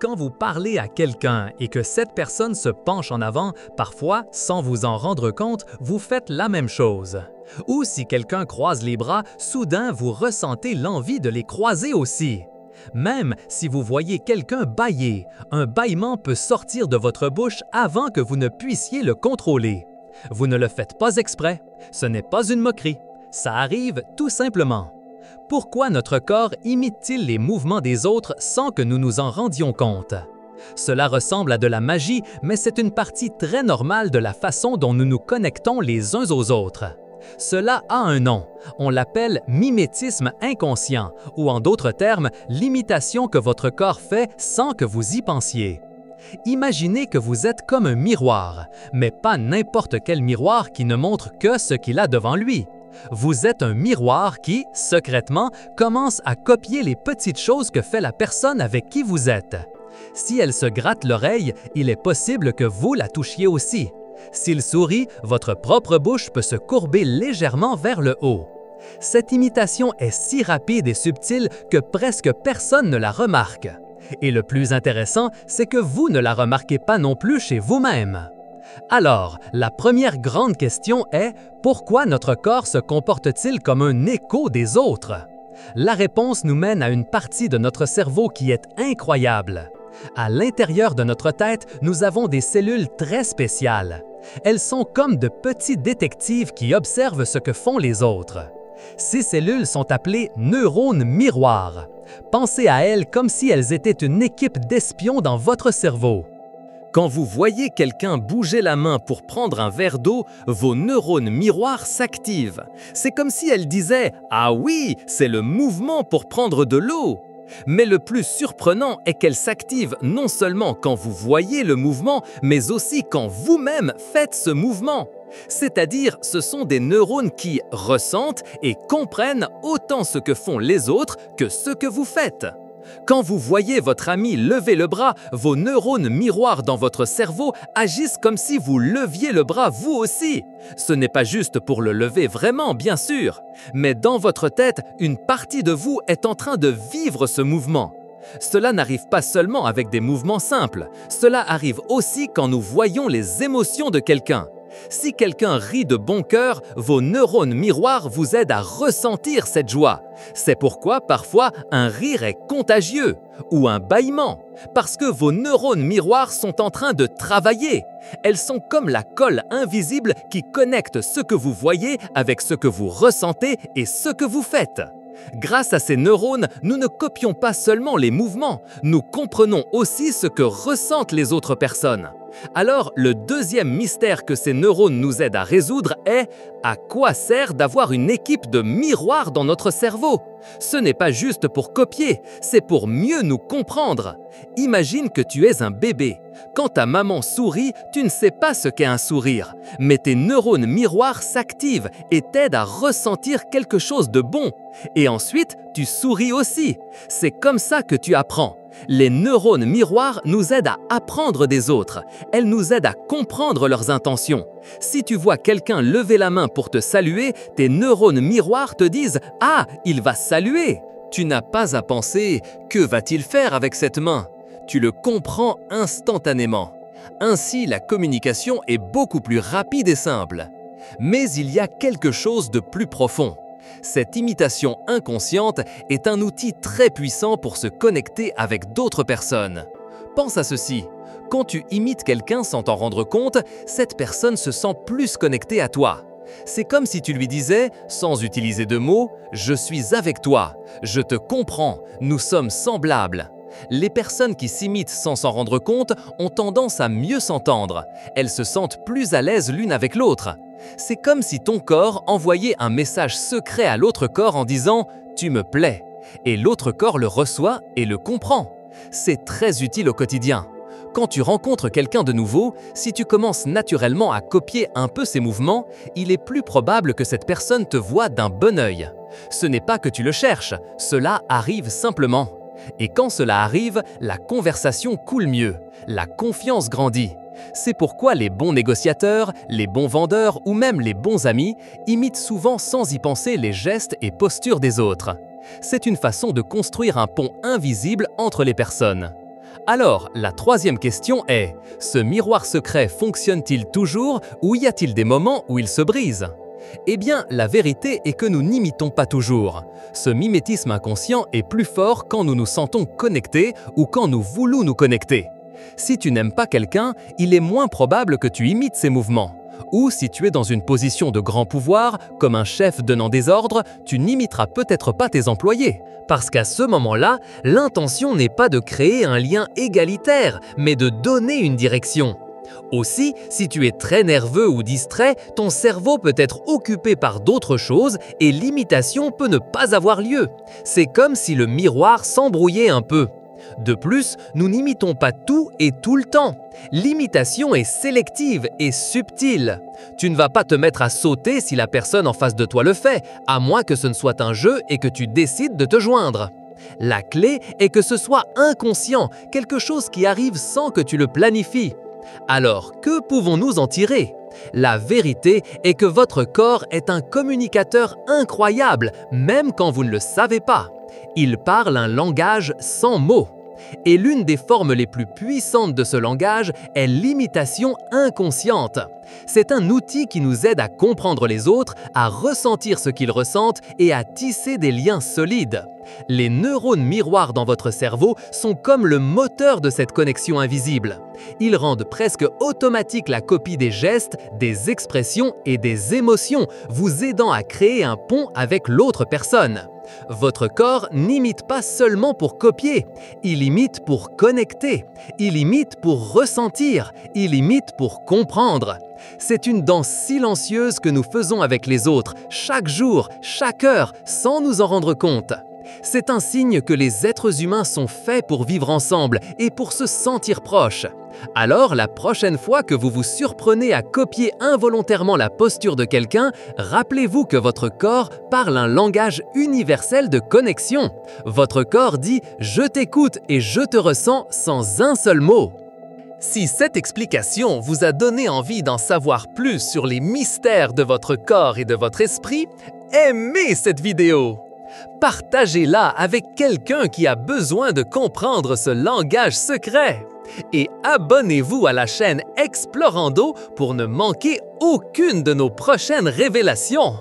Quand vous parlez à quelqu'un et que cette personne se penche en avant, parfois, sans vous en rendre compte, vous faites la même chose. Ou si quelqu'un croise les bras, soudain vous ressentez l'envie de les croiser aussi. Même si vous voyez quelqu'un bâiller, un bâillement peut sortir de votre bouche avant que vous ne puissiez le contrôler. Vous ne le faites pas exprès, ce n'est pas une moquerie, ça arrive tout simplement. Pourquoi notre corps imite-t-il les mouvements des autres sans que nous nous en rendions compte? Cela ressemble à de la magie, mais c'est une partie très normale de la façon dont nous nous connectons les uns aux autres. Cela a un nom, on l'appelle mimétisme inconscient, ou en d'autres termes, l'imitation que votre corps fait sans que vous y pensiez. Imaginez que vous êtes comme un miroir, mais pas n'importe quel miroir qui ne montre que ce qu'il a devant lui. Vous êtes un miroir qui, secrètement, commence à copier les petites choses que fait la personne avec qui vous êtes. Si elle se gratte l'oreille, il est possible que vous la touchiez aussi. S'il sourit, votre propre bouche peut se courber légèrement vers le haut. Cette imitation est si rapide et subtile que presque personne ne la remarque. Et le plus intéressant, c'est que vous ne la remarquez pas non plus chez vous-même. Alors, la première grande question est « Pourquoi notre corps se comporte-t-il comme un écho des autres ?» La réponse nous mène à une partie de notre cerveau qui est incroyable. À l'intérieur de notre tête, nous avons des cellules très spéciales. Elles sont comme de petits détectives qui observent ce que font les autres. Ces cellules sont appelées neurones miroirs. Pensez à elles comme si elles étaient une équipe d'espions dans votre cerveau. Quand vous voyez quelqu'un bouger la main pour prendre un verre d'eau, vos neurones miroirs s'activent. C'est comme si elles disaient « Ah oui, c'est le mouvement pour prendre de l'eau !» Mais le plus surprenant est qu'elles s'activent non seulement quand vous voyez le mouvement, mais aussi quand vous-même faites ce mouvement. C'est-à-dire, ce sont des neurones qui ressentent et comprennent autant ce que font les autres que ce que vous faites. Quand vous voyez votre ami lever le bras, vos neurones miroirs dans votre cerveau agissent comme si vous leviez le bras vous aussi. Ce n'est pas juste pour le lever vraiment, bien sûr, mais dans votre tête, une partie de vous est en train de vivre ce mouvement. Cela n'arrive pas seulement avec des mouvements simples, cela arrive aussi quand nous voyons les émotions de quelqu'un. Si quelqu'un rit de bon cœur, vos neurones miroirs vous aident à ressentir cette joie. C'est pourquoi parfois un rire est contagieux ou un bâillement, parce que vos neurones miroirs sont en train de travailler. Elles sont comme la colle invisible qui connecte ce que vous voyez avec ce que vous ressentez et ce que vous faites. Grâce à ces neurones, nous ne copions pas seulement les mouvements, nous comprenons aussi ce que ressentent les autres personnes. Alors, le deuxième mystère que ces neurones nous aident à résoudre est « À quoi sert d'avoir une équipe de miroirs dans notre cerveau ?» Ce n'est pas juste pour copier, c'est pour mieux nous comprendre. Imagine que tu es un bébé. Quand ta maman sourit, tu ne sais pas ce qu'est un sourire, mais tes neurones miroirs s'activent et t'aident à ressentir quelque chose de bon. Et ensuite, tu souris aussi. C'est comme ça que tu apprends. Les neurones miroirs nous aident à apprendre des autres. Elles nous aident à comprendre leurs intentions. Si tu vois quelqu'un lever la main pour te saluer, tes neurones miroirs te disent « Ah, il va saluer !» Tu n'as pas à penser « Que va-t-il faire avec cette main ?» Tu le comprends instantanément. Ainsi, la communication est beaucoup plus rapide et simple. Mais il y a quelque chose de plus profond. Cette imitation inconsciente est un outil très puissant pour se connecter avec d'autres personnes. Pense à ceci. Quand tu imites quelqu'un sans t'en rendre compte, cette personne se sent plus connectée à toi. C'est comme si tu lui disais, sans utiliser de mots, « Je suis avec toi, je te comprends, nous sommes semblables ». Les personnes qui s'imitent sans s'en rendre compte ont tendance à mieux s'entendre. Elles se sentent plus à l'aise l'une avec l'autre. C'est comme si ton corps envoyait un message secret à l'autre corps en disant « Tu me plais » et l'autre corps le reçoit et le comprend. C'est très utile au quotidien. Quand tu rencontres quelqu'un de nouveau, si tu commences naturellement à copier un peu ses mouvements, il est plus probable que cette personne te voie d'un bon œil. Ce n'est pas que tu le cherches, cela arrive simplement. Et quand cela arrive, la conversation coule mieux, la confiance grandit. C'est pourquoi les bons négociateurs, les bons vendeurs ou même les bons amis imitent souvent sans y penser les gestes et postures des autres. C'est une façon de construire un pont invisible entre les personnes. Alors, la troisième question est, ce miroir secret fonctionne-t-il toujours ou y a-t-il des moments où il se brise? Eh bien, la vérité est que nous n'imitons pas toujours. Ce mimétisme inconscient est plus fort quand nous nous sentons connectés ou quand nous voulons nous connecter. Si tu n'aimes pas quelqu'un, il est moins probable que tu imites ses mouvements. Ou si tu es dans une position de grand pouvoir, comme un chef donnant des ordres, tu n'imiteras peut-être pas tes employés. Parce qu'à ce moment-là, l'intention n'est pas de créer un lien égalitaire, mais de donner une direction. Aussi, si tu es très nerveux ou distrait, ton cerveau peut être occupé par d'autres choses et l'imitation peut ne pas avoir lieu. C'est comme si le miroir s'embrouillait un peu. De plus, nous n'imitons pas tout et tout le temps. L'imitation est sélective et subtile. Tu ne vas pas te mettre à sauter si la personne en face de toi le fait, à moins que ce ne soit un jeu et que tu décides de te joindre. La clé est que ce soit inconscient, quelque chose qui arrive sans que tu le planifies. Alors, que pouvons-nous en tirer? La vérité est que votre corps est un communicateur incroyable, même quand vous ne le savez pas. Il parle un langage sans mots. Et l'une des formes les plus puissantes de ce langage est l'imitation inconsciente. C'est un outil qui nous aide à comprendre les autres, à ressentir ce qu'ils ressentent et à tisser des liens solides. Les neurones miroirs dans votre cerveau sont comme le moteur de cette connexion invisible. Ils rendent presque automatique la copie des gestes, des expressions et des émotions, vous aidant à créer un pont avec l'autre personne. Votre corps n'imite pas seulement pour copier, il imite pour connecter, il imite pour ressentir, il imite pour comprendre. C'est une danse silencieuse que nous faisons avec les autres, chaque jour, chaque heure, sans nous en rendre compte. C'est un signe que les êtres humains sont faits pour vivre ensemble et pour se sentir proches. Alors, la prochaine fois que vous vous surprenez à copier involontairement la posture de quelqu'un, rappelez-vous que votre corps parle un langage universel de connexion. Votre corps dit « je t'écoute et je te ressens » sans un seul mot. Si cette explication vous a donné envie d'en savoir plus sur les mystères de votre corps et de votre esprit, aimez cette vidéo! Partagez-la avec quelqu'un qui a besoin de comprendre ce langage secret. Et abonnez-vous à la chaîne Explorando pour ne manquer aucune de nos prochaines révélations.